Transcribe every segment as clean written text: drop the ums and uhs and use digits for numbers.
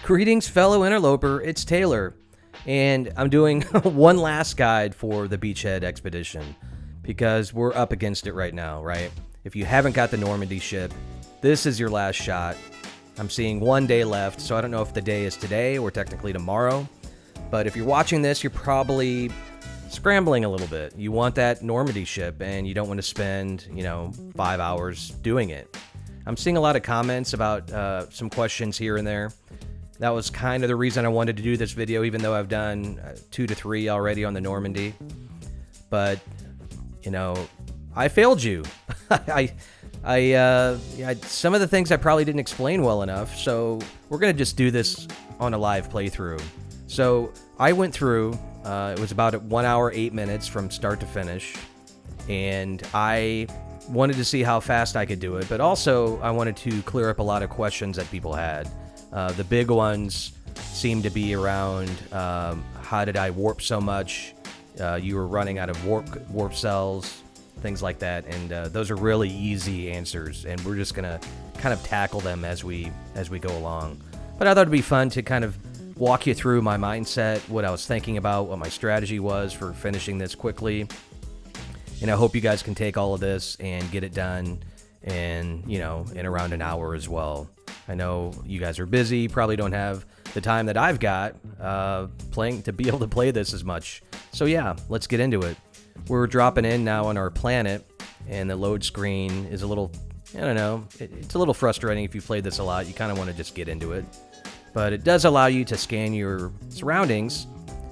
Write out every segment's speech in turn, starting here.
Greetings, fellow interloper. It's Taylor, and I'm doing one last guide for the Beachhead expedition because we're up against it right now, right? If you haven't got the Normandy ship, this is your last shot. I'm seeing 1 day left, so I don't know if the day is today or technically tomorrow, but if you're watching this, you're probably scrambling a little bit. You want that Normandy ship, and you don't want to spend, 5 hours doing it. I'm seeing a lot of comments about some questions here and there. That was kind of the reason I wanted to do this video, even though I've done 2 to 3 already on the Normandy. But, I failed you. Some of the things I probably didn't explain well enough, so we're going to just do this on a live playthrough. So I went through, it was about 1 hour, 8 minutes from start to finish, and I wanted to see how fast I could do it, but also I wanted to clear up a lot of questions that people had. The big ones seem to be around how did I warp so much? You were running out of warp cells, things like that, and those are really easy answers, and we're just gonna kind of tackle them as we go along. But I thought it'd be fun to kind of walk you through my mindset, what I was thinking about, what my strategy was for finishing this quickly, and I hope you guys can take all of this and get it done, and in around an hour as well. I know you guys are busy, probably don't have the time that I've got playing to be able to play this as much. So yeah, let's get into it. We're dropping in now on our planet, and the load screen is a little, it's a little frustrating if you played this a lot. You kind of want to just get into it. But it does allow you to scan your surroundings.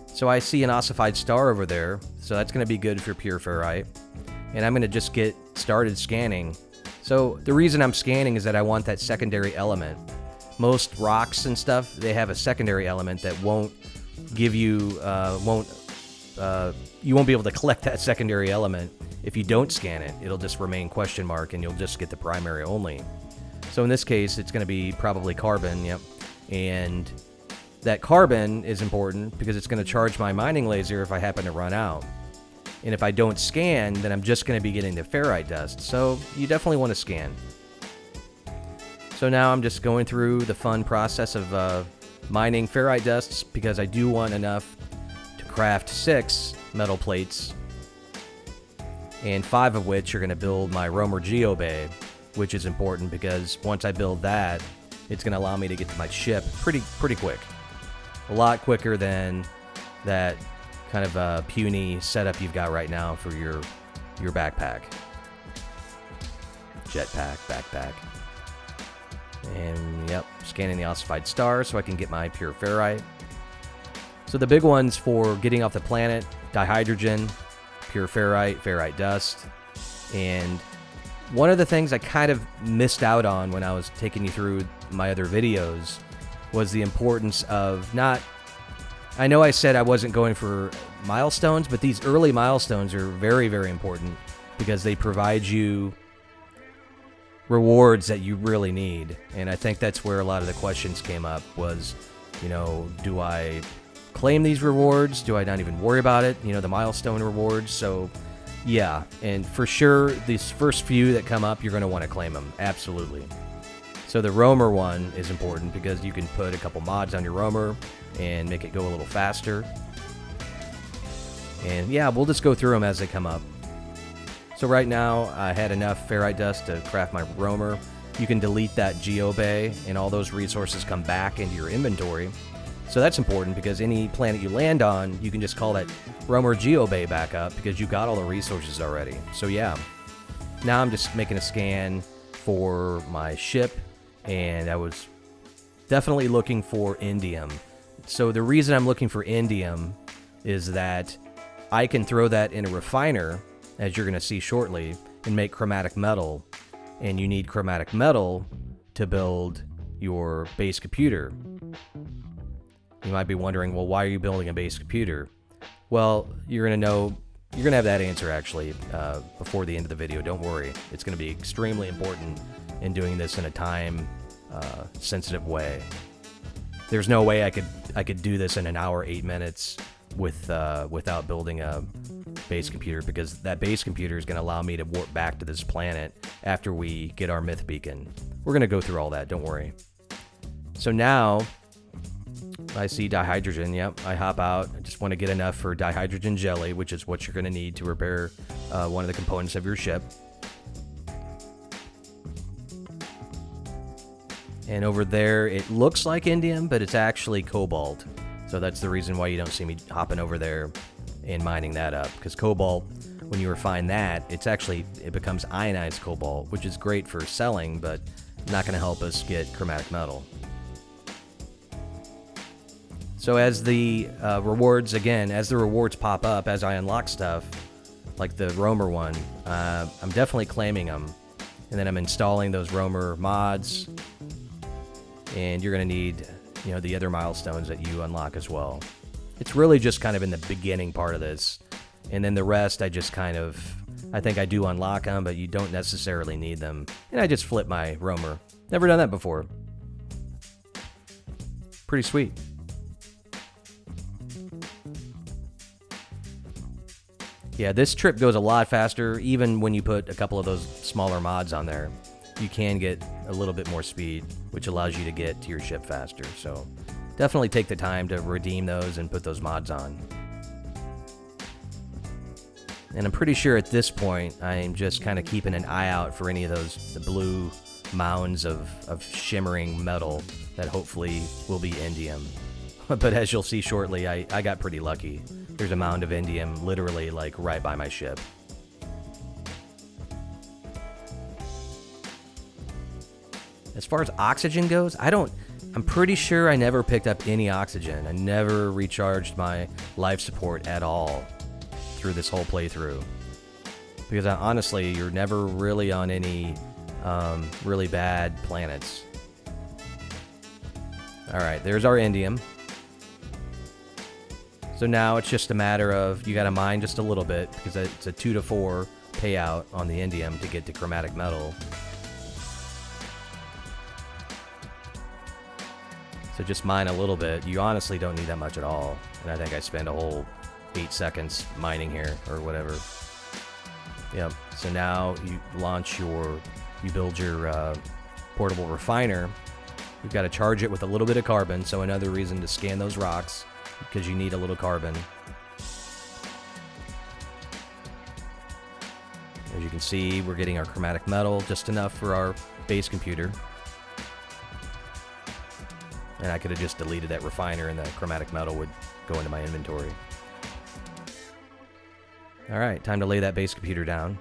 So I see an ossified star over there, so that's going to be good for pure ferrite. And I'm going to just get started scanning. So the reason I'm scanning is that I want that secondary element. Most rocks and stuff, they have a secondary element that won't give you, you won't be able to collect that secondary element if you don't scan it. It'll just remain question mark, and you'll just get the primary only. So in this case, it's going to be probably carbon, yep. And that carbon is important because it's going to charge my mining laser if I happen to run out. And if I don't scan, then I'm just going to be getting the ferrite dust. So you definitely want to scan. So now I'm just going through the fun process of mining ferrite dusts because I do want enough to craft 6 metal plates, and 5 of which are going to build my roamer geobay, which is important because once I build that, it's going to allow me to get to my ship pretty quick. A lot quicker than that kind of puny setup you've got right now for your backpack. Jetpack, backpack. And yep, scanning the ossified star so I can get my pure ferrite. So the big ones for getting off the planet: dihydrogen, pure ferrite, ferrite dust. And one of the things I kind of missed out on when I was taking you through my other videos was the importance of not... I know I said I wasn't going for milestones, but these early milestones are very, very important because they provide you rewards that you really need. And I think that's where a lot of the questions came up was, do I claim these rewards? Do I not even worry about it? The milestone rewards. So yeah, and for sure, these first few that come up, you're going to want to claim them. Absolutely. So the roamer one is important because you can put a couple mods on your roamer and make it go a little faster. And yeah, we'll just go through them as they come up. So right now, I had enough ferrite dust to craft my roamer. You can delete that geobay, and all those resources come back into your inventory. So that's important because any planet you land on, you can just call that roamer geobay back up because you got all the resources already. So yeah, now I'm just making a scan for my ship, and I was definitely looking for indium. So the reason I'm looking for indium is that I can throw that in a refiner, as you're going to see shortly, and make chromatic metal. And you need chromatic metal to build your base computer. You might be wondering, well, why are you building a base computer? Well, you're going to have that answer actually before the end of the video. Don't worry. It's going to be extremely important in doing this in a time sensitive way. There's no way I could do this in an hour, 8 minutes without building a base computer, because that base computer is going to allow me to warp back to this planet after we get our myth beacon. We're going to go through all that, don't worry. So now I see dihydrogen. Yep, I hop out. I just want to get enough for dihydrogen jelly, which is what you're going to need to repair one of the components of your ship. And over there, it looks like indium, but it's actually cobalt. So that's the reason why you don't see me hopping over there and mining that up. Because cobalt, when you refine that, it becomes ionized cobalt, which is great for selling, but not going to help us get chromatic metal. So as the rewards pop up, as I unlock stuff, like the roamer one, I'm definitely claiming them. And then I'm installing those roamer mods. And you're going to need, the other milestones that you unlock as well. It's really just kind of in the beginning part of this. And then the rest, I think I do unlock them, but you don't necessarily need them. And I just flip my roamer. Never done that before. Pretty sweet. Yeah, this trip goes a lot faster, even when you put a couple of those smaller mods on there. You can get a little bit more speed, which allows you to get to your ship faster. So definitely take the time to redeem those and put those mods on. And I'm pretty sure at this point, I'm just kind of keeping an eye out for any of the blue mounds of shimmering metal that hopefully will be indium. But as you'll see shortly, I got pretty lucky. There's a mound of indium literally like right by my ship. As far as oxygen goes, I'm pretty sure I never picked up any oxygen. I never recharged my life support at all through this whole playthrough. Because honestly, you're never really on any really bad planets. Alright, there's our indium. So now it's just a matter of, you gotta mine just a little bit, because it's a 2 to 4 payout on the indium to get to chromatic metal. So just mine a little bit. You honestly don't need that much at all. And I think I spend a whole 8 seconds mining here, or whatever. Yep. So now you build your portable refiner. You've got to charge it with a little bit of carbon, so another reason to scan those rocks, because you need a little carbon. As you can see, we're getting our chromatic metal, just enough for our base computer. And I could have just deleted that refiner and the chromatic metal would go into my inventory. Alright, time to lay that base computer down.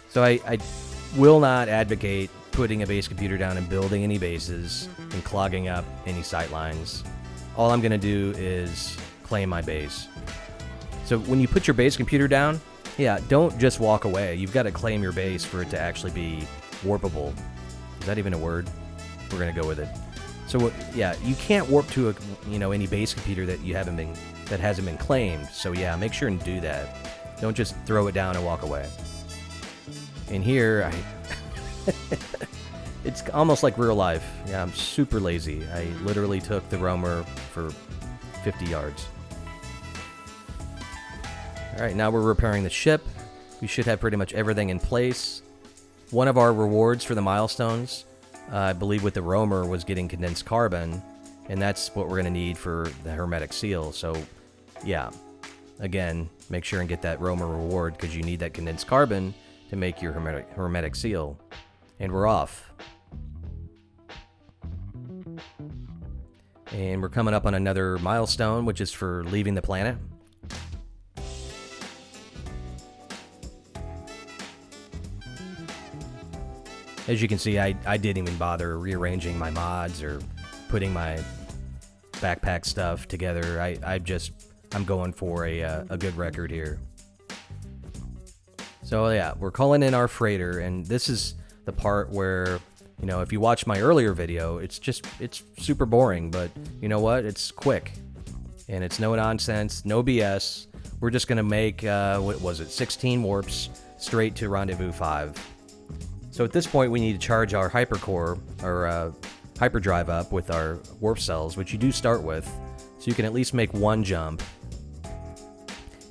So I will not advocate putting a base computer down and building any bases and clogging up any sight lines. All I'm going to do is claim my base. So when you put your base computer down, yeah, don't just walk away. You've got to claim your base for it to actually be warpable. Is that even a word? We're going to go with it. So yeah, you can't warp to any base computer that hasn't been claimed. So yeah, make sure and do that. Don't just throw it down and walk away. And here, it's almost like real life. Yeah, I'm super lazy. I literally took the roamer for 50 yards. All right, now we're repairing the ship. We should have pretty much everything in place. One of our rewards for the milestones, I believe with the roamer, was getting condensed carbon, and that's what we're going to need for the hermetic seal. So yeah, again, make sure and get that roamer reward, because you need that condensed carbon to make your hermetic seal. And we're off. And we're coming up on another milestone, which is for leaving the planet. As you can see, I didn't even bother rearranging my mods or putting my backpack stuff together. I'm going for a good record here. So yeah, we're calling in our freighter, and this is the part where, if you watch my earlier video, it's super boring, but you know what? It's quick, and it's no nonsense, no BS. We're just gonna make, 16 warps straight to Rendezvous 5. So at this point, we need to charge our hypercore, or hyperdrive up with our warp cells, which you do start with, so you can at least make one jump.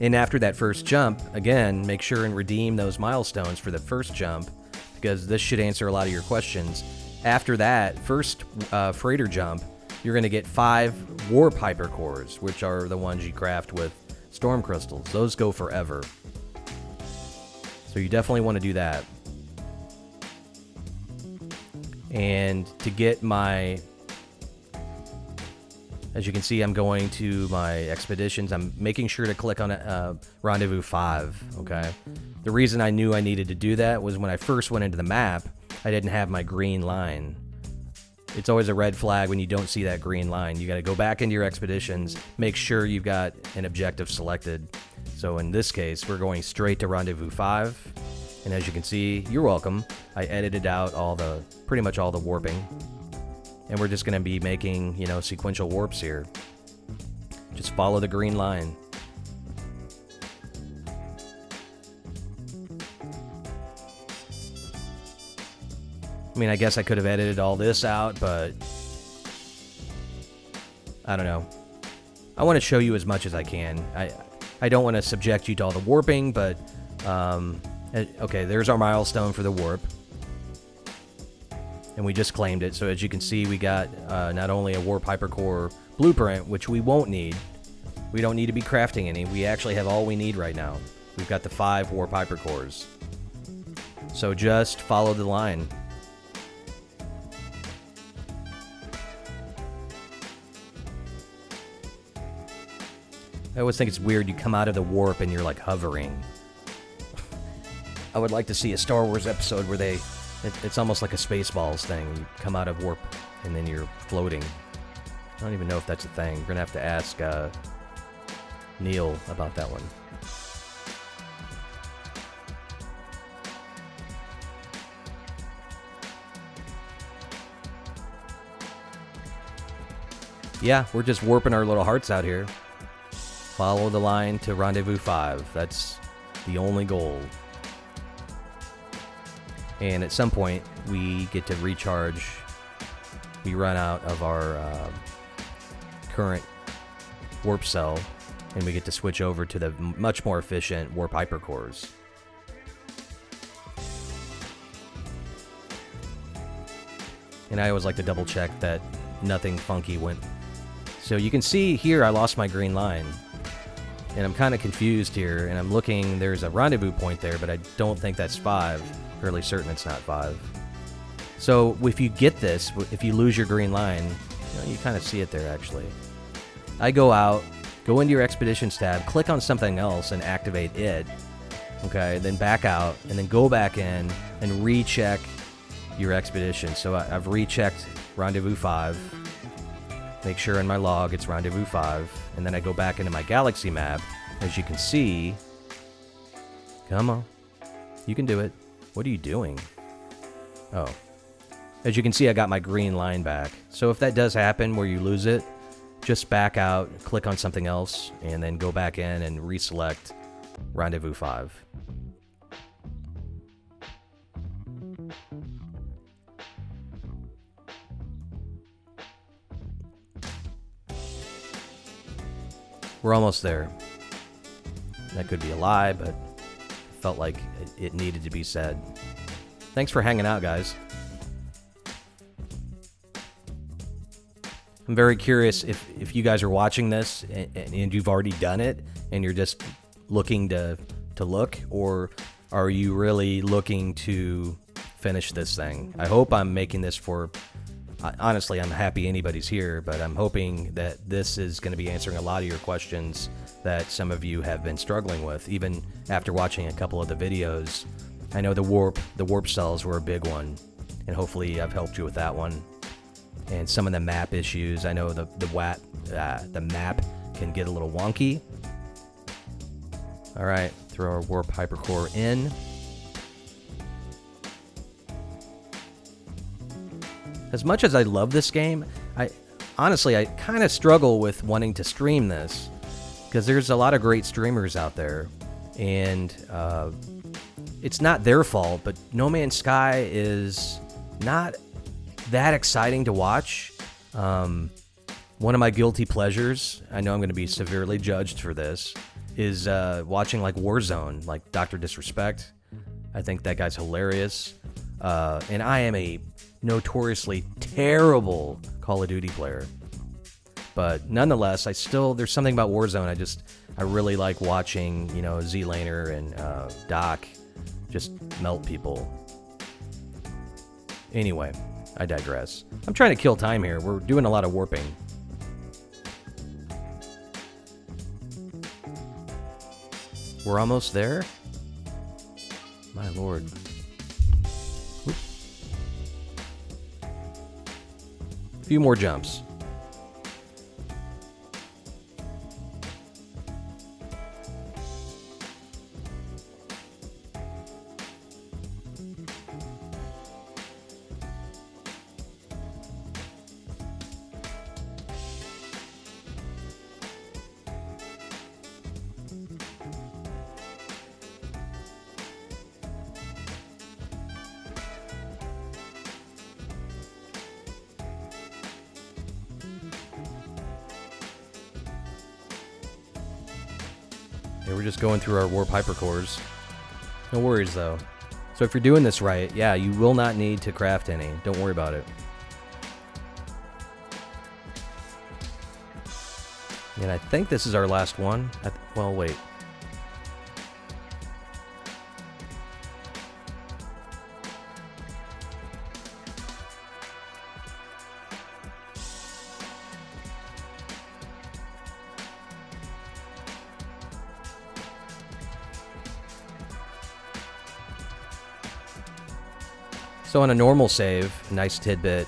And after that first jump, again, make sure and redeem those milestones for the first jump, because this should answer a lot of your questions. After that first freighter jump, you're going to get 5 warp hypercores, which are the ones you craft with storm crystals. Those go forever. So you definitely want to do that. And to get my... As you can see, I'm going to my expeditions. I'm making sure to click on Rendezvous 5, okay? The reason I knew I needed to do that was when I first went into the map, I didn't have my green line. It's always a red flag when you don't see that green line. You got to go back into your expeditions, make sure you've got an objective selected. So in this case, we're going straight to Rendezvous 5. And as you can see, you're welcome. I edited out pretty much all the warping. And we're just going to be making, you know, sequential warps here. Just follow the green line. I mean, I guess I could have edited all this out, but I don't know. I want to show you as much as I can. I don't want to subject you to all the warping, but okay, there's our milestone for the warp. And we just claimed it. So as you can see, we got not only a warp hypercore blueprint, which we won't need. We don't need to be crafting any. We actually have all we need right now. We've got the 5 warp hypercores. So just follow the line. I always think it's weird you come out of the warp and you're like hovering. I would like to see a Star Wars episode where it's almost like a Spaceballs thing. You come out of warp and then you're floating. I don't even know if that's a thing. We're going to have to ask Neil about that one. Yeah, we're just warping our little hearts out here. Follow the line to Rendezvous 5. That's the only goal. And at some point, we get to recharge. We run out of our current warp cell, and we get to switch over to the much more efficient warp hypercores. And I always like to double check that nothing funky went. So you can see here I lost my green line. And I'm kind of confused here, and I'm looking, there's a rendezvous point there, but I don't think that's 5. Fairly certain it's not 5. So if you get this, if you lose your green line, you kind of see it there actually. I go out, go into your expeditions tab, click on something else and activate it. Okay, then back out, and then go back in and recheck your expedition. So I've rechecked Rendezvous 5. Make sure in my log it's Rendezvous 5. And then I go back into my galaxy map. As you can see... Come on. You can do it. What are you doing? Oh. As you can see, I got my green line back. So if that does happen where you lose it, just back out, click on something else, and then go back in and reselect Rendezvous 5. We're almost there. That could be a lie, but felt like it needed to be said. Thanks for hanging out, guys. I'm very curious if you guys are watching this and you've already done it and you're just looking to look, or are you really looking to finish this thing? I hope I'm making this for... Honestly, I'm happy anybody's here, but I'm hoping that this is going to be answering a lot of your questions that some of you have been struggling with, even after watching a couple of the videos. I know the warp cells were a big one, and hopefully I've helped you with that one. And some of the map issues, I know the map can get a little wonky. All right, throw our warp hypercore in. As much as I love this game, I kind of struggle with wanting to stream this because there's a lot of great streamers out there, and it's not their fault, but No Man's Sky is not that exciting to watch. One of my guilty pleasures, I know I'm going to be severely judged for this, is watching like Warzone, like Dr. Disrespect. I think that guy's hilarious. And I am a notoriously terrible Call of Duty player. But nonetheless, there's something about Warzone. I really like watching, Z-Laner and Doc just melt people. Anyway, I digress. I'm trying to kill time here. We're doing a lot of warping. We're almost there? My lord. Whoop. A few more jumps. Yeah, we're just going through our warp hypercores. No worries, though. So if you're doing this right, yeah, you will not need to craft any. Don't worry about it. And I think this is our last one. Well, wait. So on a normal save, a nice tidbit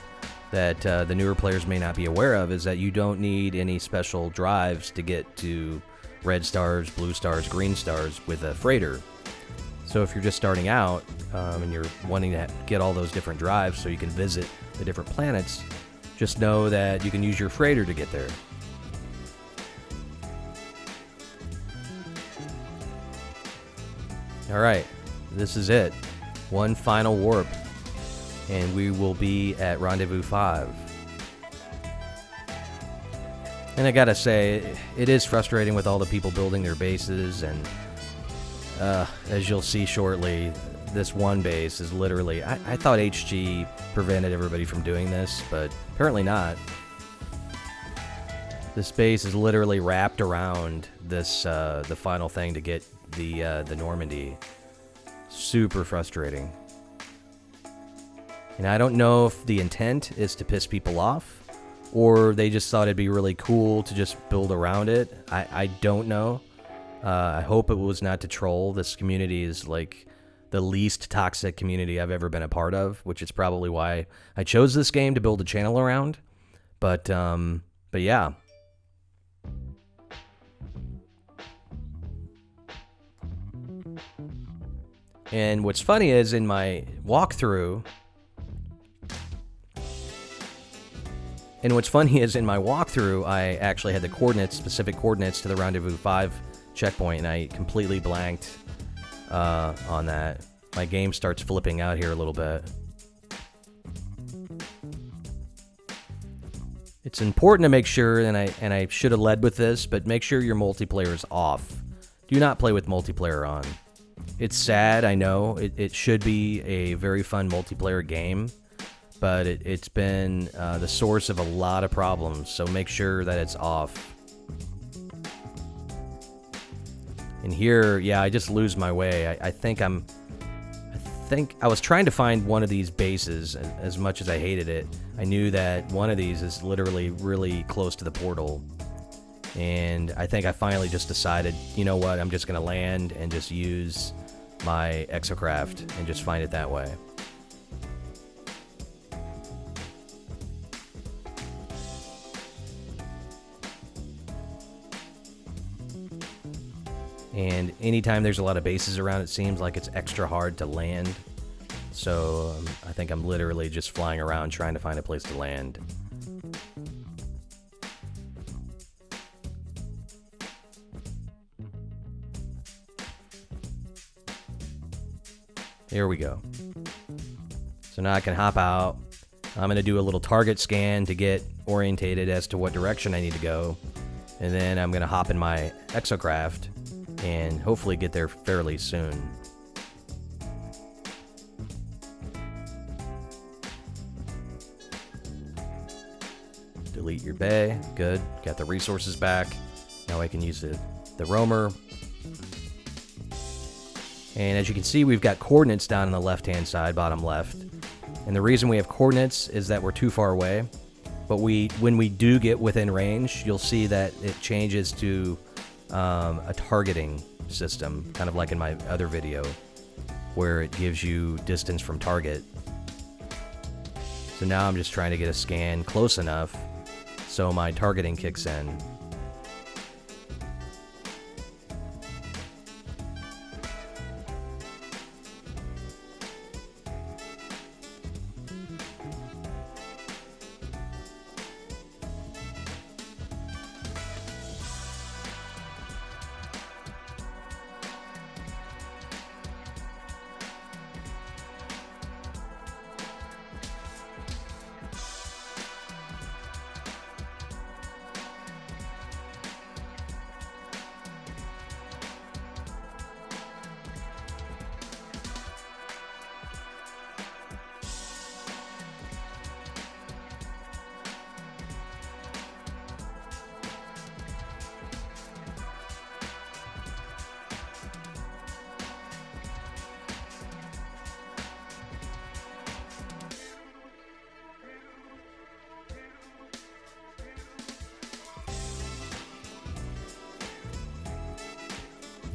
that the newer players may not be aware of is that you don't need any special drives to get to red stars, blue stars, green stars with a freighter. So if you're just starting out and you're wanting to get all those different drives so you can visit the different planets, just know that you can use your freighter to get there. All right, this is it. One final warp. And we will be at Rendezvous 5. And I gotta say, it is frustrating with all the people building their bases, and as you'll see shortly, this one base is literally... I thought HG prevented everybody from doing this, but apparently not. This base is literally wrapped around this the final thing to get the Normandy. Super frustrating. And I don't know if the intent is to piss people off, or they just thought it'd be really cool to just build around it. I don't know. I hope it was not to troll. This community is like the least toxic community I've ever been a part of, which is probably why I chose this game to build a channel around. But yeah. And what's funny is in my walkthrough... I actually had the specific coordinates to the Rendezvous 5 checkpoint, and I completely blanked on that. My game starts flipping out here a little bit. It's important to make sure, and I should have led with this, but make sure your multiplayer is off. Do not play with multiplayer on. It's sad, I know. It should be a very fun multiplayer game, but it's been the source of a lot of problems, so make sure that it's off. And here, yeah, I just lose my way. I think I was trying to find one of these bases. As much as I hated it, I knew that one of these is literally really close to the portal. And I think I finally just decided, you know what, I'm just going to land and just use my exocraft and just find it that way. And anytime there's a lot of bases around, it seems like it's extra hard to land. So I think I'm literally just flying around trying to find a place to land. There we go. So now I can hop out. I'm going to do a little target scan to get orientated as to what direction I need to go. And then I'm going to hop in my exocraft and hopefully get there fairly soon. delete your bay. Good. Got the resources back. Now I can use the roamer. And as you can see, we've got coordinates down on the left-hand side, bottom left. And the reason we have coordinates is that we're too far away. But when we do get within range, you'll see that it changes to a targeting system, kind of like in my other video, where it gives you distance from target. So now I'm just trying to get a scan close enough so my targeting kicks in.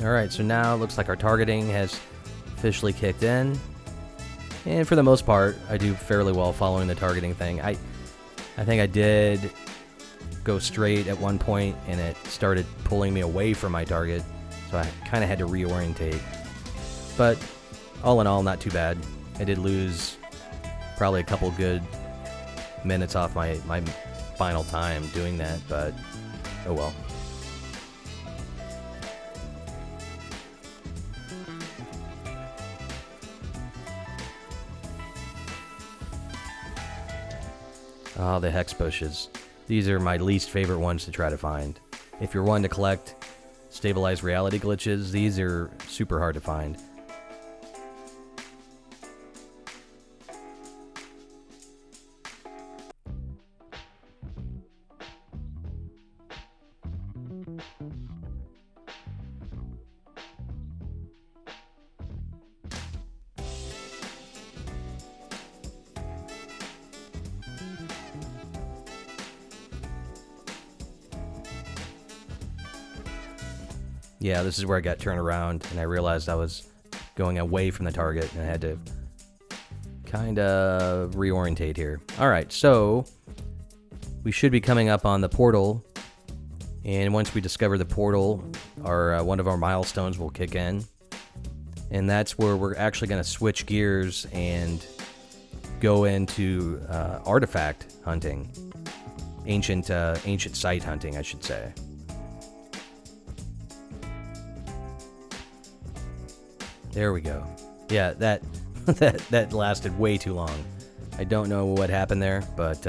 Alright, so now it looks like our targeting has officially kicked in. And for the most part, I do fairly well following the targeting thing. I think I did go straight at one point, and it started pulling me away from my target, so I kind of had to reorientate. But all in all, not too bad. I did lose probably a couple good minutes off my final time doing that, but oh well. Oh, the hex bushes. These are my least favorite ones to try to find. If you're one to collect stabilized reality glitches, these are super hard to find. Yeah, this is where I got turned around, and I realized I was going away from the target, and I had to kind of reorientate here. Alright, so we should be coming up on the portal, and once we discover the portal, one of our milestones will kick in, and that's where we're actually going to switch gears and go into artifact hunting. Ancient site hunting, I should say. There we go. Yeah, that lasted way too long. I don't know what happened there, but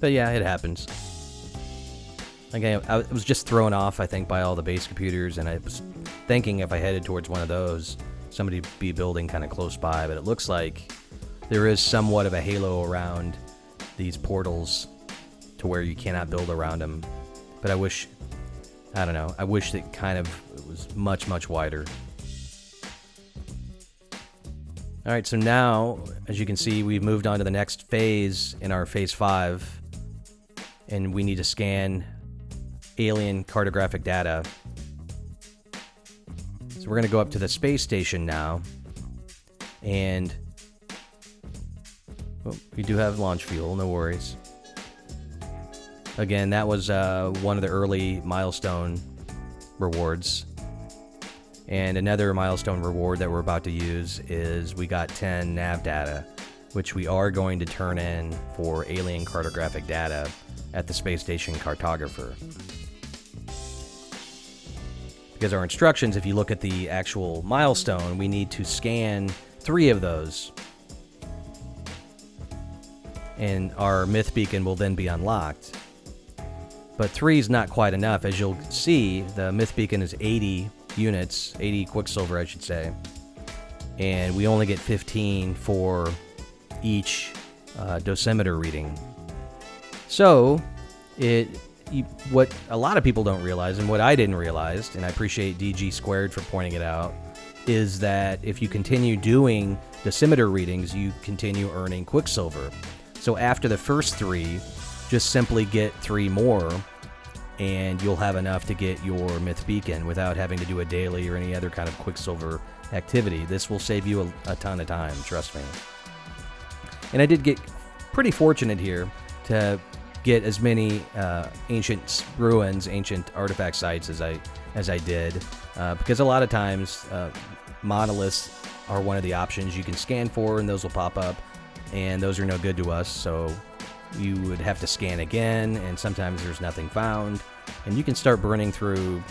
yeah, it happens. Again, I was just thrown off, I think, by all the base computers, and I was thinking if I headed towards one of those, somebody would be building kind of close by, but it looks like there is somewhat of a halo around these portals to where you cannot build around them. But I wish it was much, much wider. Alright, so now, as you can see, we've moved on to the next phase in our Phase 5, and we need to scan alien cartographic data. So we're going to go up to the space station now, and we do have launch fuel, no worries. Again, that was one of the early milestone rewards. And another milestone reward that we're about to use is we got 10 nav data, which we are going to turn in for alien cartographic data at the space station cartographer. Because our instructions, if you look at the actual milestone, we need to scan 3 of those. And our myth beacon will then be unlocked. But 3 is not quite enough. As you'll see, the myth beacon is 80 units, 80 Quicksilver, I should say. And we only get 15 for each dosimeter reading. So, what a lot of people don't realize, and what I didn't realize, and I appreciate DG Squared for pointing it out, is that if you continue doing dosimeter readings, you continue earning Quicksilver. So after the first 3, just simply get 3 more, and you'll have enough to get your Myth Beacon without having to do a daily or any other kind of Quicksilver activity. This will save you a ton of time, trust me. And I did get pretty fortunate here to get as many ancient ruins, ancient artifact sites as I did, because a lot of times monoliths are one of the options you can scan for, and those will pop up, and those are no good to us, so you would have to scan again, and sometimes there's nothing found, and you can start burning through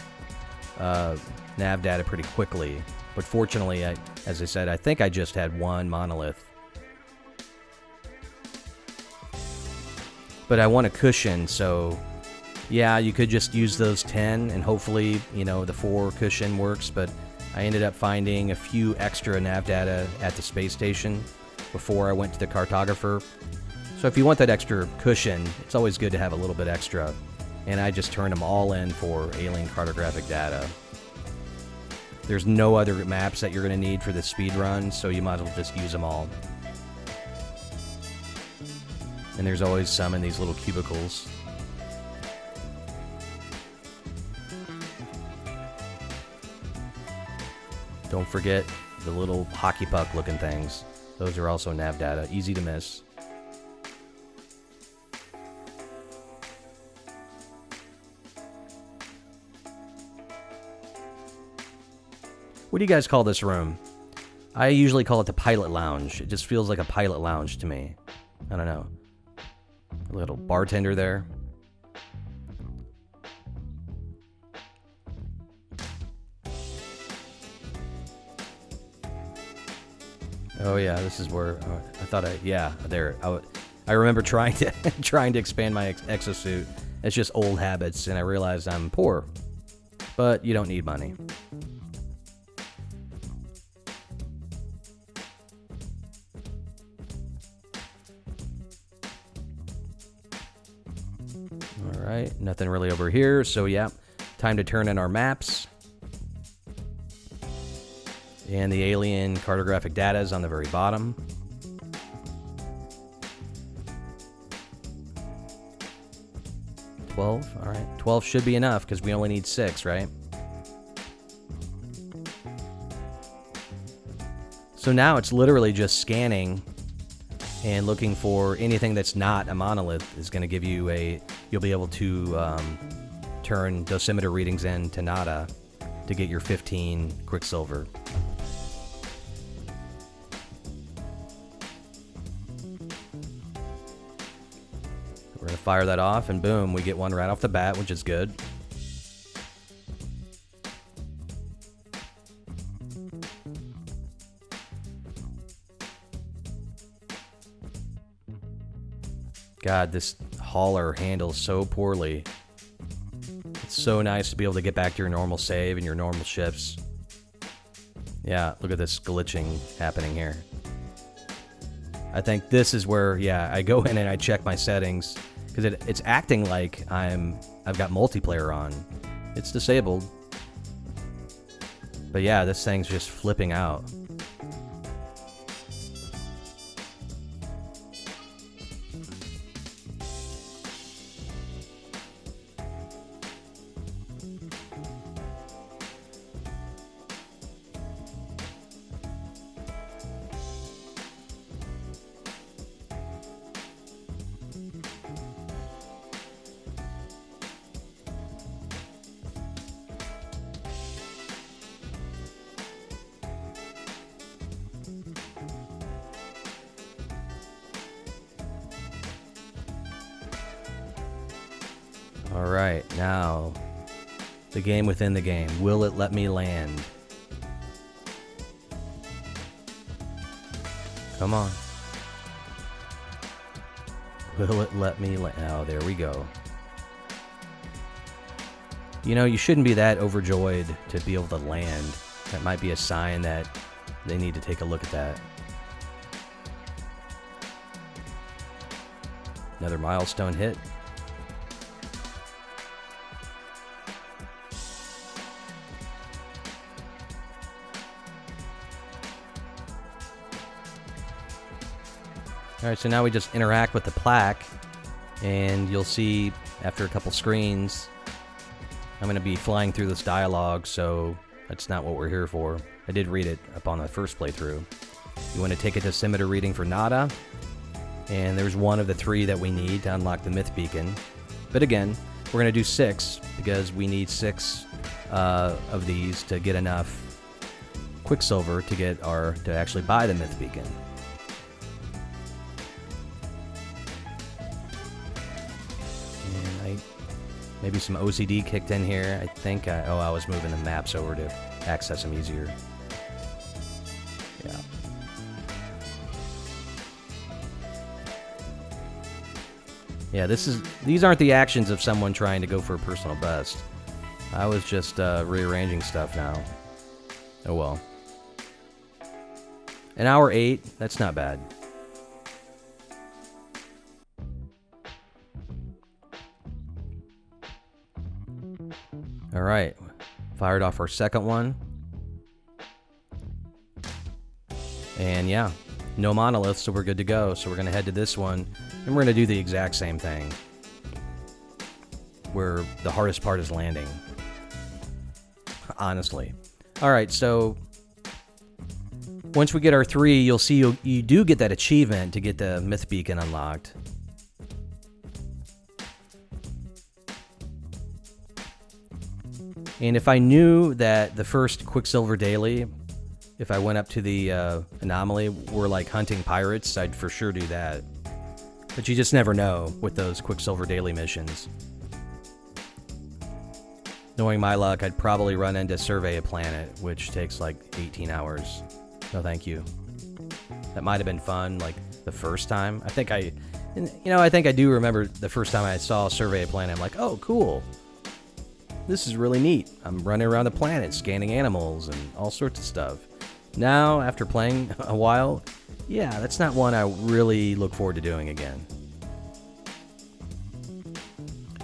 nav data pretty quickly. But fortunately, as I said, I think I just had 1 monolith. But I want a cushion, so yeah, you could just use those 10, and hopefully, the 4 cushion works, but I ended up finding a few extra nav data at the space station before I went to the cartographer. So if you want that extra cushion, it's always good to have a little bit extra. And I just turned them all in for alien cartographic data. There's no other maps that you're going to need for this speed run, so you might as well just use them all. And there's always some in these little cubicles. Don't forget the little hockey puck looking things. Those are also nav data, easy to miss. What do you guys call this room? I usually call it the pilot lounge. It just feels like a pilot lounge to me. I don't know. A little bartender there. Oh yeah, this is where I remember trying to expand my exosuit. It's just old habits, and I realized I'm poor. But you don't need money. Alright, nothing really over here, so yeah, time to turn in our maps. And the alien cartographic data is on the very bottom. Alright, 12 should be enough because we only need 6, right? So now it's literally just scanning and looking for anything that's not a monolith is going to give you you'll be able to turn dosimeter readings into nada to get your 15 Quicksilver. We're going to fire that off, and boom, we get one right off the bat, which is good. God, this hauler handles so poorly. It's so nice to be able to get back to your normal save and your normal ships. Yeah, look at this glitching happening here. I think this is where, yeah, I go in and I check my settings because it's acting like I've got multiplayer on. It's disabled. But yeah, this thing's just flipping out. Alright, now, the game within the game. Will it let me land? Come on. Will it let me land? Oh, there we go. You know, you shouldn't be that overjoyed to be able to land. That might be a sign that they need to take a look at that. Another milestone hit. Alright, so now we just interact with the plaque, and you'll see after a couple screens, I'm going to be flying through this dialogue, so that's not what we're here for. I did read it upon the first playthrough. You want to take a dosimeter reading for Nada, and there's one of the 3 that we need to unlock the myth beacon. But again, we're going to do 6 because we need 6 of these to get enough Quicksilver to actually buy the myth beacon. And maybe some OCD kicked in here. I think I was moving the maps over to access them easier. Yeah. Yeah, these aren't the actions of someone trying to go for a personal best. I was just rearranging stuff now. Oh well. An hour 8, that's not bad. Alright, fired off our second one. And yeah, no monoliths, so we're good to go. So we're going to head to this one, and we're going to do the exact same thing. Where the hardest part is landing. Honestly. Alright, so once we get our 3, you'll see you do get that achievement to get the myth beacon unlocked. And if I knew that the first Quicksilver daily, if I went up to the anomaly, were like hunting pirates, I'd for sure do that. But you just never know with those Quicksilver daily missions. Knowing my luck, I'd probably run into Survey a Planet, which takes like 18 hours. No thank you. That might have been fun, like the first time. I think I do remember the first time I saw Survey a Planet, I'm like, oh, cool. This is really neat. I'm running around the planet, scanning animals and all sorts of stuff. Now, after playing a while, yeah, that's not one I really look forward to doing again.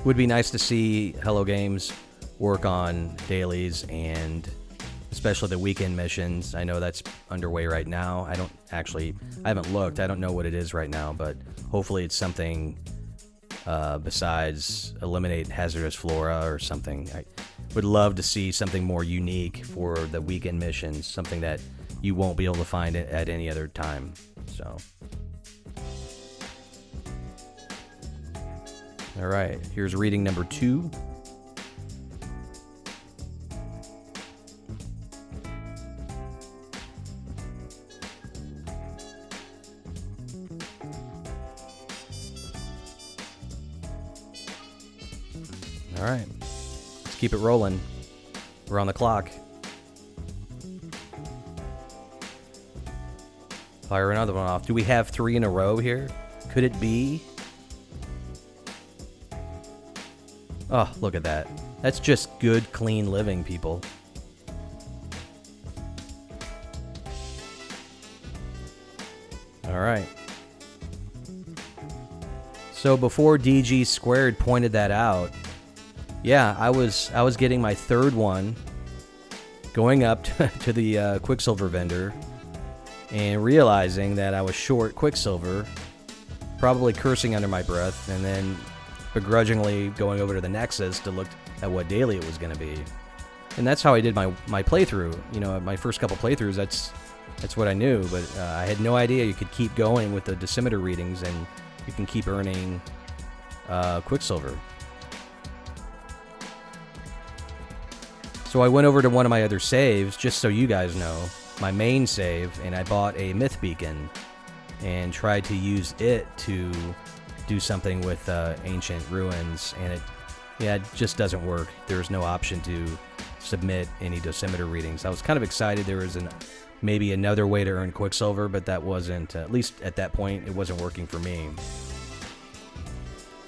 Would be nice to see Hello Games work on dailies and especially the weekend missions. I know that's underway right now. I haven't looked. I don't know what it is right now, but hopefully it's something besides eliminate hazardous flora or something. I would love to see something more unique for the weekend missions, something that you won't be able to find it at any other time. So, all right, here's reading number 2. All right, let's keep it rolling. We're on the clock. Fire another one off. Do we have 3 in a row here? Could it be? Oh, look at that. That's just good, clean living, people. All right. So before DG Squared pointed that out, yeah, I was getting my 3rd one, going up to the Quicksilver vendor, and realizing that I was short Quicksilver, probably cursing under my breath, and then begrudgingly going over to the Nexus to look at what daily it was going to be. And that's how I did my playthrough. You know, my first couple playthroughs, that's what I knew, but I had no idea you could keep going with the dosimeter readings and you can keep earning Quicksilver. So I went over to one of my other saves, just so you guys know, my main save, and I bought a myth beacon and tried to use it to do something with ancient ruins, and it just doesn't work. There's no option to submit any dosimeter readings. I was kind of excited there was maybe another way to earn Quicksilver, but that wasn't, at least at that point, it wasn't working for me.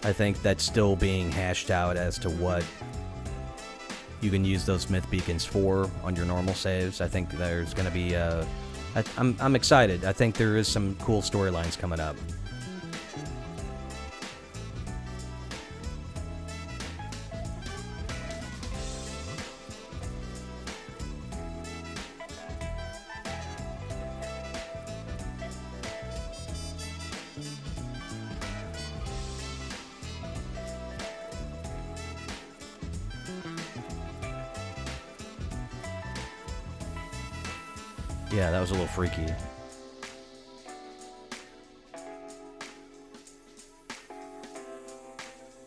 I think that's still being hashed out as to what you can use those myth beacons for on your normal saves. I think there's going to be I'm excited. I think there is some cool storylines coming up. Yeah, that was a little freaky.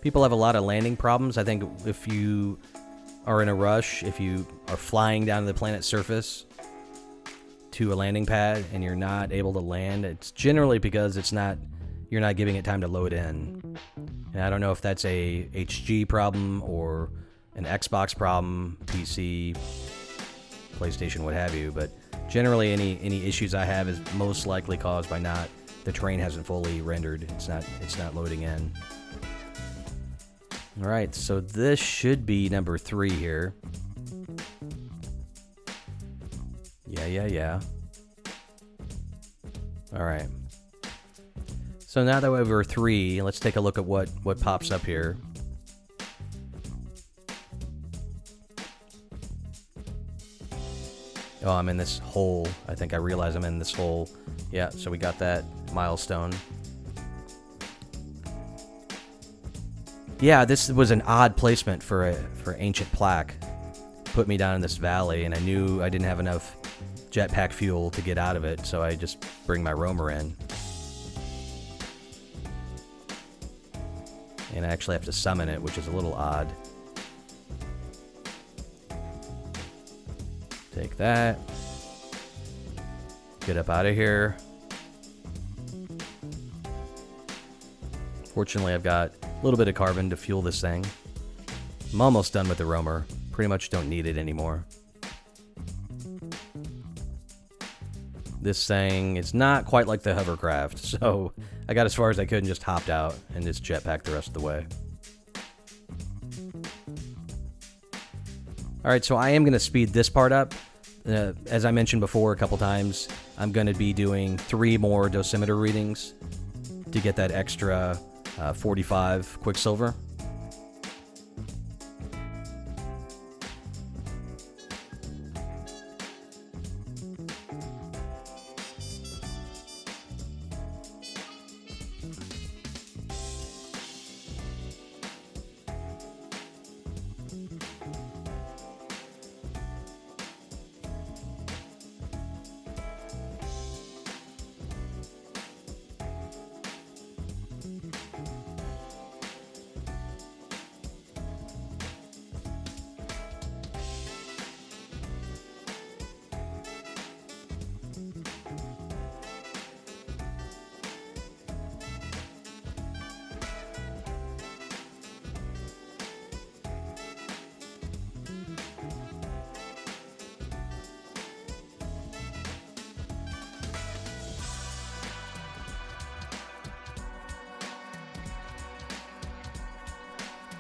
People have a lot of landing problems. I think if you are in a rush, if you are flying down to the planet's surface to a landing pad and you're not able to land, it's generally because you're not giving it time to load in. And I don't know if that's a HG problem or an Xbox problem, PC, PlayStation, what have you, but generally any issues I have is most likely caused by the terrain hasn't fully rendered. It's not loading in. All right, so this should be number 3 here. Yeah. All right. So now that we're 3, let's take a look at what pops up here. Oh, I'm in this hole. I think I realize I'm in this hole. Yeah, so we got that milestone. Yeah, this was an odd placement for ancient plaque. Put me down in this valley, and I knew I didn't have enough jetpack fuel to get out of it, so I just bring my roamer in. And I actually have to summon it, which is a little odd. Take that. Get up out of here. Fortunately, I've got a little bit of carbon to fuel this thing. I'm almost done with the roamer. Pretty much don't need it anymore. This thing is not quite like the hovercraft, so I got as far as I could and just hopped out and just jetpacked the rest of the way. Alright, so I am going to speed this part up. As I mentioned before a couple times, I'm going to be doing 3 more dosimeter readings to get that extra 45 Quicksilver.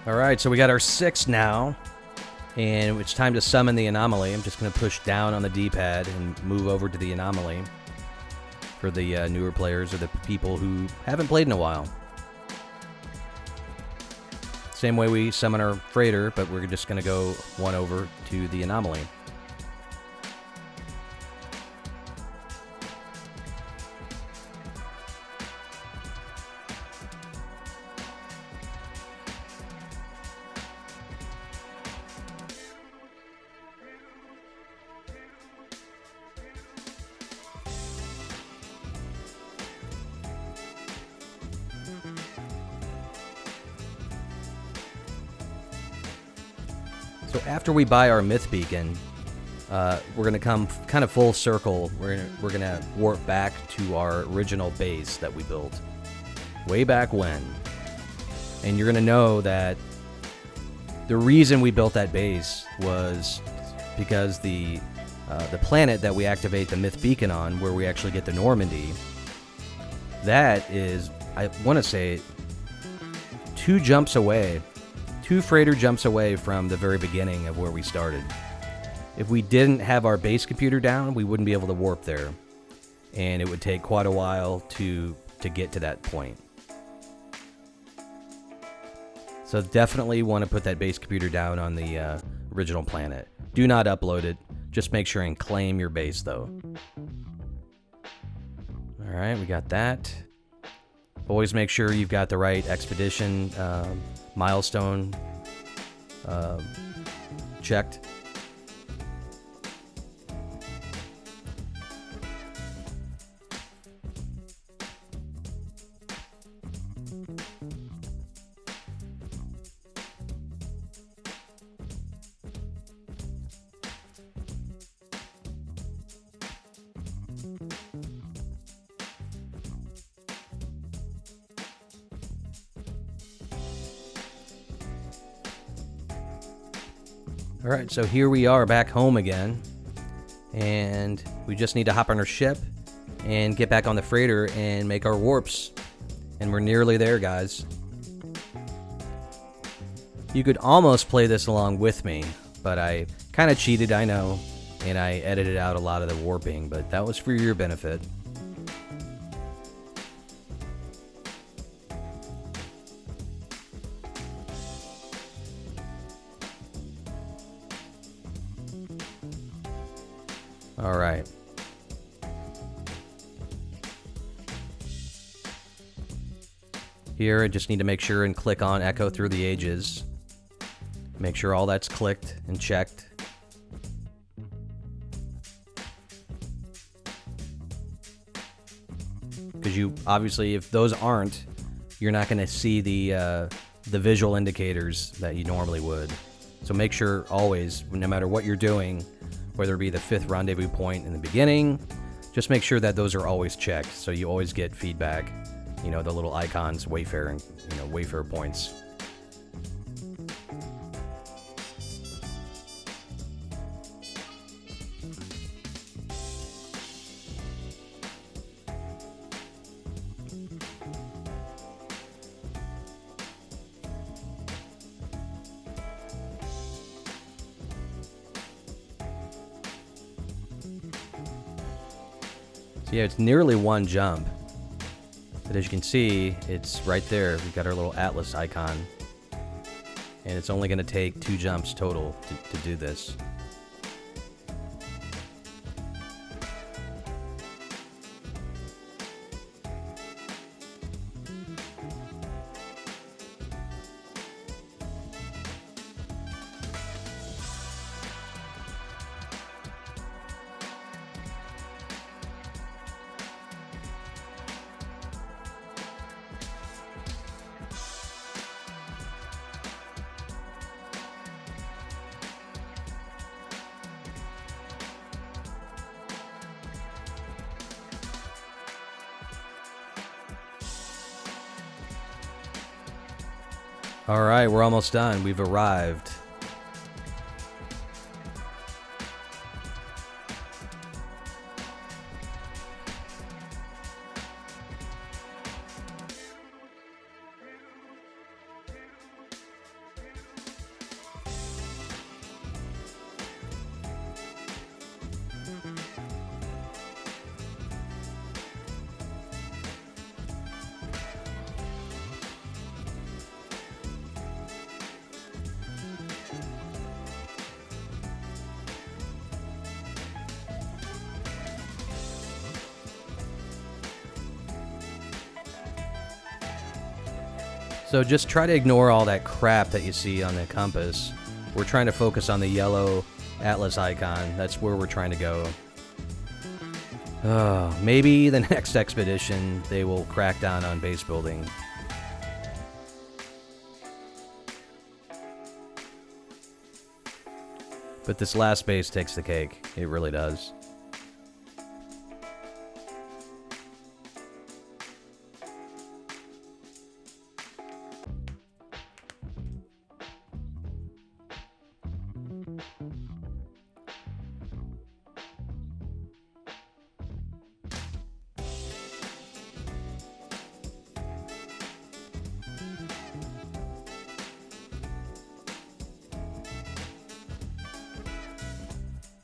Alright, so we got our 6 now, and it's time to summon the anomaly. I'm just going to push down on the D-pad and move over to the anomaly for the newer players or the people who haven't played in a while. Same way we summon our freighter, but we're just going to go one over to the anomaly. So after we buy our myth beacon, we're gonna come kind of full circle. We're gonna warp back to our original base that we built way back when, and you're gonna know that the reason we built that base was because the planet that we activate the myth beacon on, where we actually get the Normandy, that is, I want to say, 2 freighter jumps away from the very beginning of where we started. If we didn't have our base computer down, we wouldn't be able to warp there, and it would take quite a while to get to that point. So definitely want to put that base computer down on the original planet. Do not upload it. Just make sure and claim your base, though. Alright, we got that. Always make sure you've got the right expedition milestone checked. Alright, so here we are back home again. And we just need to hop on our ship and get back on the freighter and make our warps. And we're nearly there, guys. You could almost play this along with me, but I kind of cheated, I know, and I edited out a lot of the warping, but that was for your benefit. All right. Here, I just need to make sure and click on Echo Through the Ages. Make sure all that's clicked and checked. Because you, obviously, if those aren't, you're not going to see the visual indicators that you normally would. So make sure always, no matter what you're doing, whether it be the 5th rendezvous point in the beginning, just make sure that those are always checked, so you always get feedback. You know, the little icons, wayfaring, wayfare points. So yeah, it's nearly one jump. But as you can see, it's right there. We've got our little atlas icon. And it's only going to take 2 jumps total to do this. All right, we're almost done. We've arrived. So just try to ignore all that crap that you see on the compass. We're trying to focus on the yellow atlas icon. That's where we're trying to go. Maybe the next expedition they will crack down on base building. But this last base takes the cake. It really does.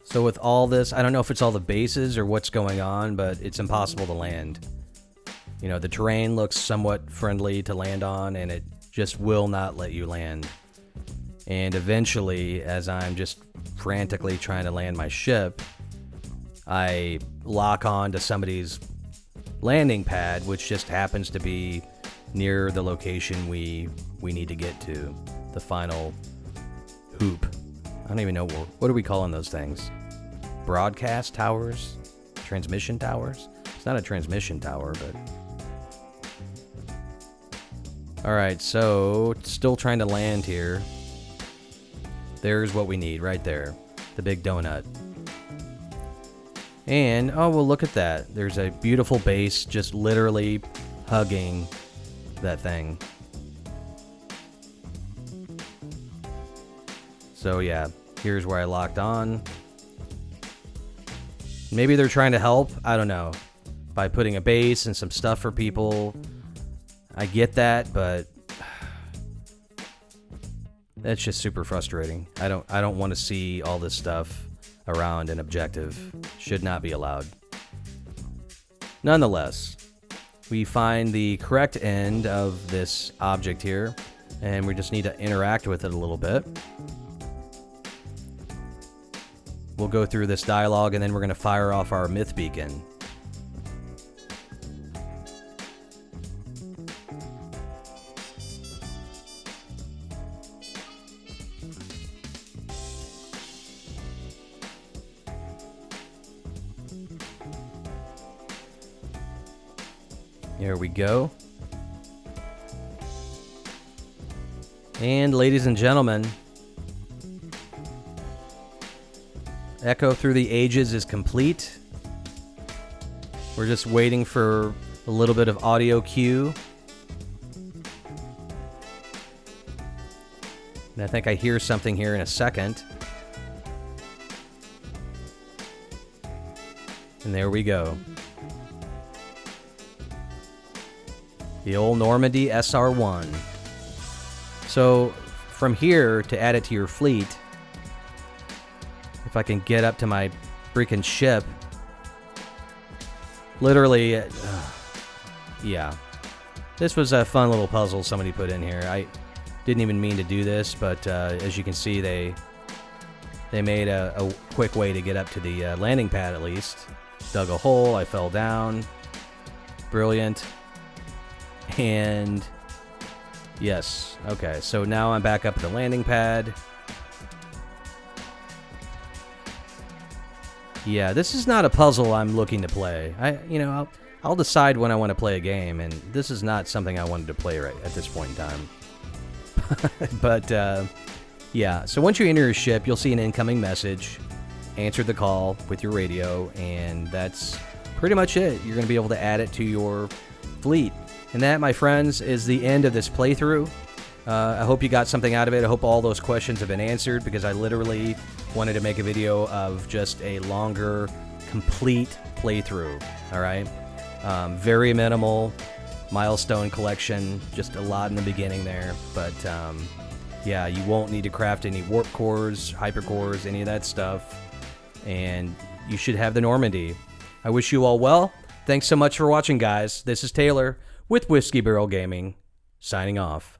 So with all this, I don't know if it's all the bases or what's going on, but it's impossible to land. You know, the terrain looks somewhat friendly to land on, and it just will not let you land. And eventually, as I'm just frantically trying to land my ship, I lock on to somebody's landing pad, which just happens to be near the location we need to get to, the final hoop. I don't even know, what are we calling those things? Broadcast towers? Transmission towers? It's not a transmission tower, but... Alright, so still trying to land here. There's what we need right there. The big donut. And, oh, well, look at that. There's a beautiful base just literally hugging that thing. So, yeah. Here's where I locked on. Maybe they're trying to help. I don't know. By putting a base and some stuff for people. I get that, but that's just super frustrating. I don't want to see all this stuff around an objective. Should not be allowed. Nonetheless, we find the correct end of this object here, and we just need to interact with it a little bit. We'll go through this dialogue, and then we're going to fire off our myth beacon. Here we go. And ladies and gentlemen, Echo Through the Ages is complete. We're just waiting for a little bit of audio cue. And I think I hear something here in a second. And there we go. The old Normandy SR1. So from here to add it to your fleet, if I can get up to my freaking ship, literally, yeah. This was a fun little puzzle somebody put in here. I didn't even mean to do this, but as you can see, they made a quick way to get up to the landing pad at least. Dug a hole, I fell down. Brilliant. And yes, okay, so now I'm back up at the landing pad. Yeah, this is not a puzzle I'm looking to play. I'll decide when I want to play a game, and this is not something I wanted to play right at this point in time. But yeah, so once you enter your ship, you'll see an incoming message. Answer the call with your radio, and that's pretty much it. You're going to be able to add it to your fleet. And that, my friends, is the end of this playthrough. I hope you got something out of it. I hope all those questions have been answered, because I literally wanted to make a video of just a longer, complete playthrough. All right? Very minimal milestone collection, just a lot in the beginning there. But yeah, you won't need to craft any warp cores, hyper cores, any of that stuff. And you should have the Normandy. I wish you all well. Thanks so much for watching, guys. This is Taylor with Whisky Barrel Gaming, signing off.